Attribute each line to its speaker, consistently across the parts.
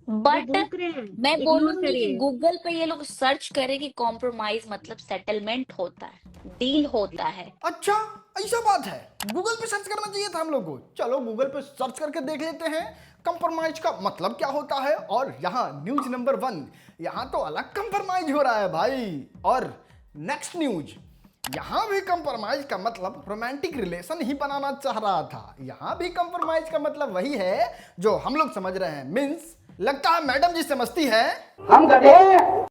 Speaker 1: वो
Speaker 2: बट
Speaker 1: भूख रहे हैं,
Speaker 2: मैं
Speaker 1: इग्नोर
Speaker 2: बोलूंगी कि
Speaker 1: करिए।
Speaker 2: गूगल पे ये लोग सर्च करें कि कॉम्प्रोमाइज मतलब सेटलमेंट होता है, डील होता है।
Speaker 3: अच्छा, ऐसा बात है। गूगल पे सर्च करना चाहिए था हम लोग को। चलो गूगल पे सर्च करके देख लेते हैं कंप्रोमाइज का मतलब क्या होता है। और यहाँ न्यूज नंबर 1, यहाँ तो अलग कंप्रोमाइज हो रहा है भाई। और नेक्स्ट न्यूज, यहाँ भी कंप्रोमाइज का मतलब रोमांटिक रिलेशन ही बनाना चाह रहा था। यहाँ भी कंप्रोमाइज का मतलब वही है जो हम लोग समझ रहे हैं। मीन्स लगता है मैडम जी समझती है, हम गधे।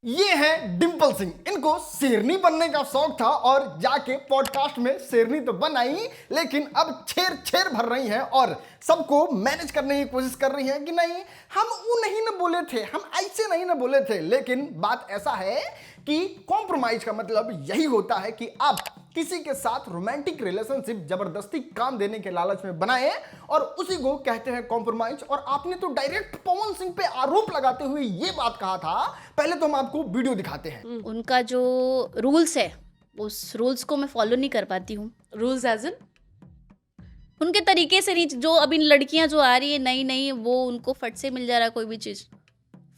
Speaker 3: ये है डिंपल सिंह, इनको शेरनी बनने का शौक था और जाके पॉडकास्ट में शेरनी तो बन आई, लेकिन अब छेर छेर भर रही हैं और सबको मैनेज करने की कोशिश कर रही हैं कि नहीं हम वो नहीं ना बोले थे, हम ऐसे नहीं ना बोले थे। लेकिन बात ऐसा है कि कॉम्प्रोमाइज का मतलब यही होता है कि आप किसी के साथ रोमांटिक रिलेशनशिप जबरदस्ती काम देने के लालच में बनाए और उसी को कहते हैं कॉम्प्रोमाइज। और आपने तो डायरेक्ट पवन सिंह पे आरोप लगाते हुए ये बात कहा था। पहले तो हम आपको वीडियो दिखाते हैं।
Speaker 4: उनका जो रूल्स है उस रूल्स को मैं फॉलो नहीं कर पाती हूँ।
Speaker 5: रूल्स एज इन
Speaker 4: उनके तरीके से नहीं, जो अभी लड़कियां जो आ रही है नई नई, वो उनको फट से मिल जा रहा है कोई भी चीज।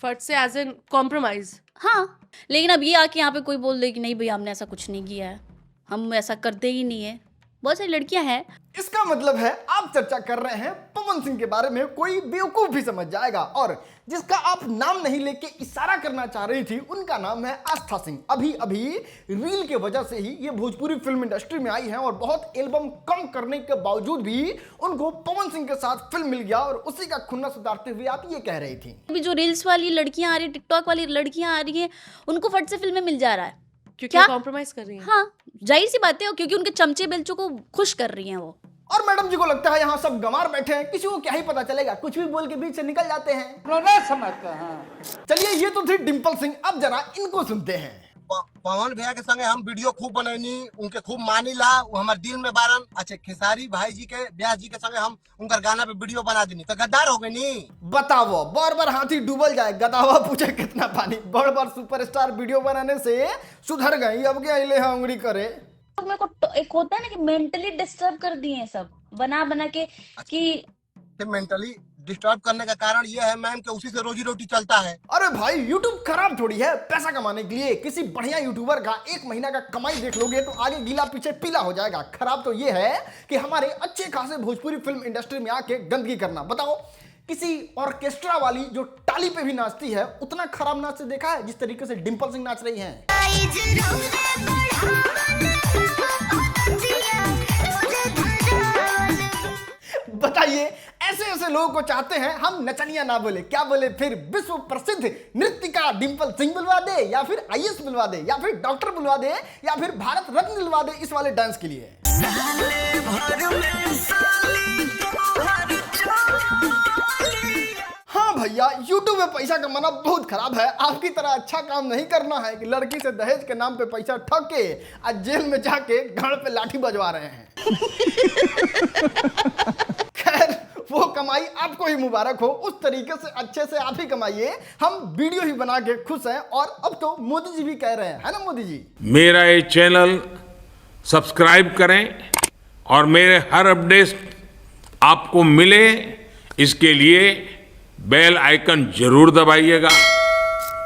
Speaker 5: फट से एज इन कॉम्प्रोमाइज।
Speaker 4: हाँ, लेकिन अब ये आके यहाँ पे कोई बोल दे कि नहीं भैया हमने ऐसा कुछ नहीं किया है, हम ऐसा करते ही नहीं है। बहुत सारी लड़कियां हैं।
Speaker 3: इसका मतलब है आप चर्चा कर रहे हैं पवन सिंह के बारे में, कोई बेवकूफ भी समझ जाएगा। और जिसका आप नाम नहीं लेके इशारा करना चाह रही थी उनका नाम है आस्था सिंह। अभी अभी रील के वजह से ही ये भोजपुरी फिल्म इंडस्ट्री में आई है और बहुत एल्बम कम करने के बावजूद भी उनको पवन सिंह के साथ फिल्म मिल गया। और उसी का खुन्नस उतारते हुए आप ये कह रही थी
Speaker 4: अभी जो रील्स वाली लड़कियां आ रही है, टिकटॉक वाली लड़कियां आ रही हैं, उनको फट से फिल्में मिल जा रहा है।
Speaker 5: क्योंकि कॉम्प्रोमाइज कर रही है।
Speaker 4: हाँ, जाहिर सी बात है, क्योंकि उनके चमचे बेलचों को खुश कर रही हैं वो।
Speaker 3: और मैडम जी को लगता है यहाँ सब गंवार बैठे हैं, किसी को क्या ही पता चलेगा, कुछ भी बोल के बीच से निकल जाते हैं, समझते हैं। चलिए ये तो थी डिंपल सिंह, अब जरा इनको सुनते हैं।
Speaker 6: पवन भैया के संगे हम वीडियो खूब बनैनी, उनके खूब मानिला, वो हमारे दिल में बारन। अच्छा खेसारी भाई जी के, व्यास जी के संगे हम उनका गाना पे वीडियो बना देनी तो गद्दार हो गए नी।
Speaker 3: बताओ, बार बार हाथी डूबल जाए, गदावा पूछे कितना पानी। बार बार सुपरस्टार वीडियो बनाने से सुधर गई, अब क्या ले उंगली करे।
Speaker 2: मेरे को एक होता है ना कि मेंटली डिस्टर्ब कर दिए हैं सब बना बना के कि
Speaker 6: मेंटली डिस्टर्ब करने का कारण ये है मैम कि उसी से रोजी रोटी चलता है।
Speaker 3: अरे भाई यूट्यूब खराब थोड़ी है, पैसा कमाने के लिए। किसी बढ़िया यूट्यूबर का 1 महीना का कमाई देख लोगे तो आगे गीला पीछे पीला हो जाएगा। खराब तो ये है कि हमारे अच्छे खासे भोजपुरी फिल्म इंडस्ट्री में आके गंदगी करना। बताओ किसी ऑर्केस्ट्रा वाली जो टाली पे भी नाचती है उतना खराब नाचते देखा है जिस तरीके से डिंपल सिंह नाच रही हैं? बताइए, ऐसे ऐसे लोगों को चाहते हैं हम नचनिया ना बोले, क्या बोले फिर? विश्व प्रसिद्ध नृत्यिका डिंपल सिंह बुलवा दे, या फिर आईएएस बुलवा दे, या फिर डॉक्टर बुलवा दे, या फिर भारत रत्न दिलवा दे इस वाले डांस के लिए। हाँ भैया, यूट्यूब में पैसा कमाना बहुत खराब है। आपकी तरह अच्छा काम नहीं करना है कि लड़की से दहेज के नाम पे पैसा ठग के आज जेल में जाके घर पे लाठी बजवा रहे हैं। खैर वो कमाई आपको ही मुबारक हो, उस तरीके से अच्छे से आप ही कमाइए। हम वीडियो ही बना के खुश हैं। और अब तो मोदी जी भी कह रहे हैं, है ना मोदी जी?
Speaker 7: मेरा ये चैनल सब्सक्राइब करें और मेरे हर अपडेट आपको मिले, इसके लिए बेल आइकन जरूर दबाइएगा।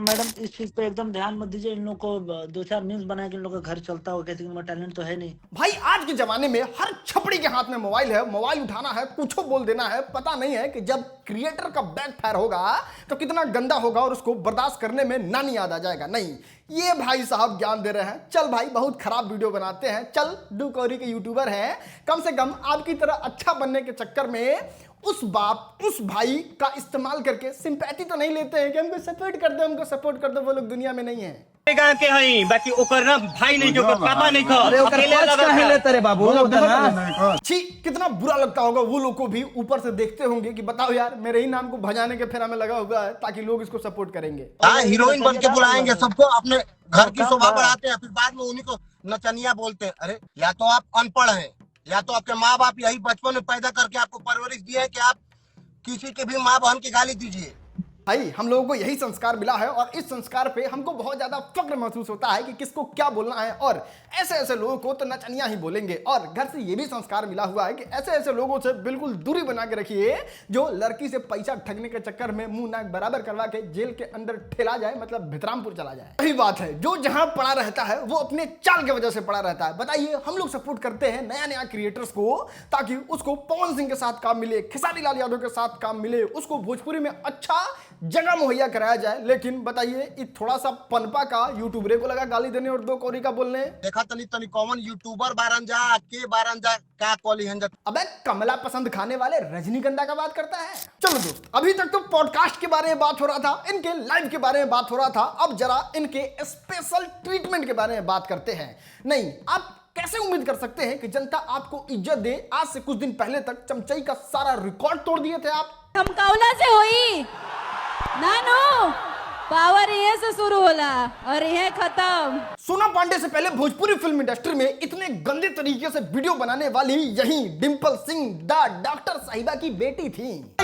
Speaker 8: मैडम इस चीज पे एकदम ध्यान मत दीजिए। इन लोग को 2-4 मीम्स बनाए कि इन लोग का घर चलता हो, कैसे उनका टैलेंट तो है नहीं।
Speaker 3: भाई आज के जमाने में हर छपड़ी के हाथ में मोबाइल है, मोबाइल उठाना है, कुछ बोल देना है। पता नहीं है कि जब क्रिएटर का बैकफायर होगा तो कितना गंदा होगा और उसको बर्दाश्त करने में नानी याद आ जाएगा। नहीं, ये भाई साहब ज्ञान दे रहे हैं, चल भाई बहुत खराब वीडियो बनाते हैं, चल डू कौरी के यूट्यूबर हैं, कम से कम आपकी तरह अच्छा बनने के चक्कर में उस बाप उस भाई का इस्तेमाल करके सिंपैथी तो नहीं लेते हैं कि हमको सपोर्ट कर दो, हमको सपोर्ट कर दो। वो लोग दुनिया में नहीं है।
Speaker 9: गांव के हई बाकी ओकर ना भाई नहीं जो पापा नहीं खा अकेले लगा
Speaker 3: बाबू छी, कितना बुरा लगता होगा वो लोग को भी। ऊपर से देखते होंगे कि बताओ यार मेरे ही नाम को भजाने के फेरा में लगा हुआ है ताकि लोग इसको सपोर्ट करेंगे।
Speaker 6: हीरोइन बन के बुलाएंगे सबको, अपने घर की शोभा बढ़ाते हैं, फिर बाद में उन्हीं को नचनिया बोलते हैं। अरे या तो आप अनपढ़ हैं, या तो आपके माँ बाप यही बचपन में पैदा करके आपको परवरिश दी है कि आप किसी के भी माँ बहन की गाली दीजिए।
Speaker 3: भाई हम लोगों को यही संस्कार मिला है और इस संस्कार पे हमको बहुत ज्यादा फक्र महसूस होता है कि किसको क्या बोलना है और ऐसे ऐसे लोगों को तो नचनिया ही बोलेंगे। और घर से ये भी संस्कार मिला हुआ है कि ऐसे ऐसे लोगों से बिल्कुल दूरी बना के रखिए जो लड़की से पैसा ठगने के चक्कर में मुंह नाक बराबर करवा के जेल के अंदर ठेला जाए, मतलब भितरामपुर चला जाए। वही बात है, जो जहां पड़ा रहता है वो अपने चाल की वजह से पड़ा रहता है। बताइए, हम लोग सपोर्ट करते हैं नया नया क्रिएटर्स को ताकि उसको पवन सिंह के साथ काम मिले, खेसारी लाल यादव के साथ काम मिले, उसको भोजपुरी में अच्छा जगह मुहैया कराया जाए। लेकिन बताइए, ये थोड़ा सा पनपा का यूट्यूबरों को लगा गाली देने और दो कौड़ी का बोलने।
Speaker 6: देखा तनी तनी कॉमन यूट्यूबर बारन जा के बारन जा का कॉली हंजा।
Speaker 3: अबे कमला पसंद खाने वाले रजनीगंधा का बात करता है। चलो दोस्त, अभी तक तो पॉडकास्ट के बारे में बात हो रहा था, इनके लाइव के बारे में बात हो रहा था, अब जरा इनके स्पेशल ट्रीटमेंट के बारे में बात करते हैं। नहीं, आप कैसे उम्मीद कर सकते हैं कि जनता आपको इज्जत दे? आज से कुछ दिन पहले तक चमचई का सारा रिकॉर्ड तोड़ दिए थे आप।
Speaker 1: हम कौला से होई नानो पावर ये से शुरू होला और ये खत्म।
Speaker 3: सोना पांडे से पहले भोजपुरी फिल्म इंडस्ट्री में इतने गंदे तरीके से वीडियो बनाने वाली यही डिंपल सिंह द डॉक्टर साहिबा की बेटी थी।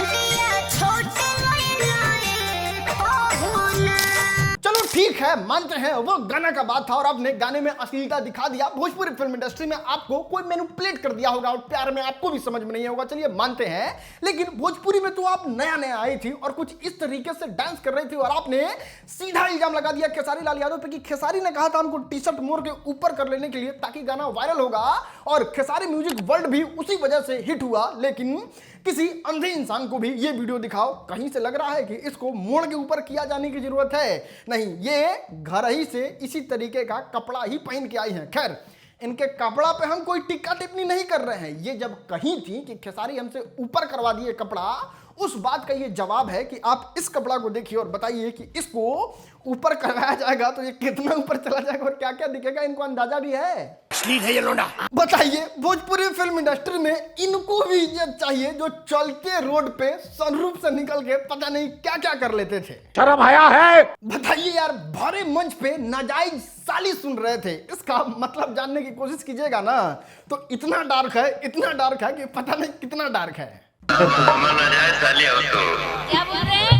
Speaker 3: चलो ठीक है, मानते हैं वो गाना का बात था और आपने गाने में अश्लीलता दिखा दिया। भोजपुरी फिल्म इंडस्ट्री में आपको कोई मैनिपुलेट कर दिया होगा और प्यार में आपको भी समझ में नहीं होगा, चलिए मानते हैं। लेकिन भोजपुरी में तो आप नया नया आई थी और कुछ इस तरीके से डांस कर रही थी और आपने सीधा इल्जाम लगा दिया खेसारी लाल यादव पे कि खेसारी ने कहा था हमको टी शर्ट मोड़ के ऊपर कर लेने के लिए ताकि गाना वायरल होगा और खेसारी म्यूजिक वर्ल्ड भी उसी वजह से हिट हुआ। लेकिन किसी अंधे इंसान को भी ये वीडियो दिखाओ, कहीं से लग रहा है कि इसको मोड़ के ऊपर किया जाने की जरूरत है? नहीं, ये घर ही से इसी तरीके का कपड़ा ही पहन के आई हैं। खैर, इनके कपड़ा पे हम कोई टिक्का टिप्पणी नहीं कर रहे हैं। ये जब कहीं थी कि खेसारी हमसे ऊपर करवा दिए कपड़ा, उस बात का ये जवाब है कि आप इस कपड़ा को देखिए और बताइए कि इसको ऊपर करवाया जाएगा तो ये कितना ऊपर चला जाएगा और क्या क्या दिखेगा, इनको अंदाजा भी है? ये लोडा बताइए, भोजपुरी फिल्म इंडस्ट्री में इनको भी इज्जत चाहिए जो चलते रोड पे सनरूफ से निकल के पता नहीं क्या क्या कर लेते थे। शर्म आया है? बताइए यार, भरे मंच पे नाजायज साली सुन रहे थे, इसका मतलब जानने की कोशिश कीजिएगा ना तो इतना डार्क है कि पता नहीं कितना डार्क है।
Speaker 1: क्या बोल रहे हैं?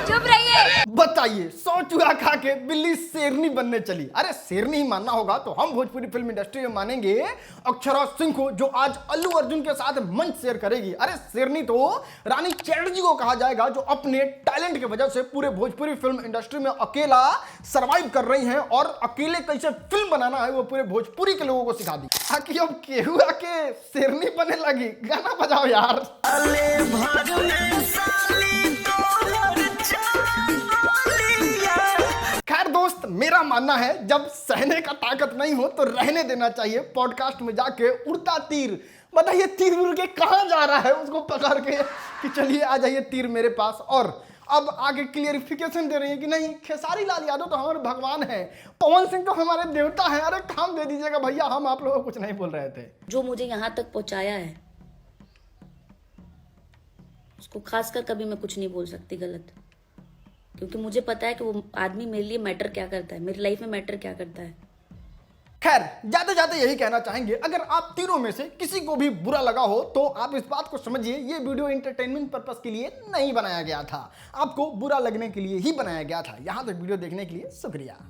Speaker 1: चुप रहिए।
Speaker 3: बताइए, 100 चूहा खा के बिल्ली शेरनी बनने चली। अरे शेरनी ही मानना होगा तो हम भोजपुरी फिल्म इंडस्ट्री में मानेंगे अक्षरा सिंह को, जो आज अल्लू अर्जुन के साथ मंच शेयर करेगी। अरे शेरनी तो रानी चैटर्जी को कहा जाएगा, जो अपने टैलेंट की वजह से पूरे भोजपुरी फिल्म इंडस्ट्री में अकेला सरवाइव कर रही हैं और अकेले कैसे फिल्म बनाना है वो पूरे भोजपुरी के लोगों को सिखा दी। आखिर अब केहू आके शेरनी बनने लगी, गाना बजाओ यार। खैर दोस्त, मेरा मानना है जब सहने का ताकत नहीं हो तो रहने देना चाहिए। पॉडकास्ट में जाके उड़ता तीर, बताइए तीर उड़ के कहां जा रहा है, उसको पकड़ के कि चलिए आ जाइए तीर मेरे पास। और अब आगे क्लियरिफिकेशन दे रही है कि नहीं, खेसारी लाल यादव तो हमारे भगवान है, पवन सिंह तो हमारे देवता है। अरे काम दे दीजिएगा भैया, हम आप लोगों को कुछ नहीं बोल रहे थे।
Speaker 4: जो मुझे यहाँ तक पहुँचाया है उसको खासकर कभी मैं कुछ नहीं बोल सकती गलत, क्योंकि मुझे पता है कि वो आदमी मेरे लिए मैटर क्या करता है, मेरी लाइफ में मैटर क्या करता है।
Speaker 3: खैर, जाते जाते यही कहना चाहेंगे, अगर आप तीनों में से किसी को भी बुरा लगा हो तो आप इस बात को समझिए, ये वीडियो एंटरटेनमेंट पर्पस के लिए नहीं बनाया गया था, आपको बुरा लगने के लिए ही बनाया गया था। यहां तक वीडियो देखने के लिए शुक्रिया।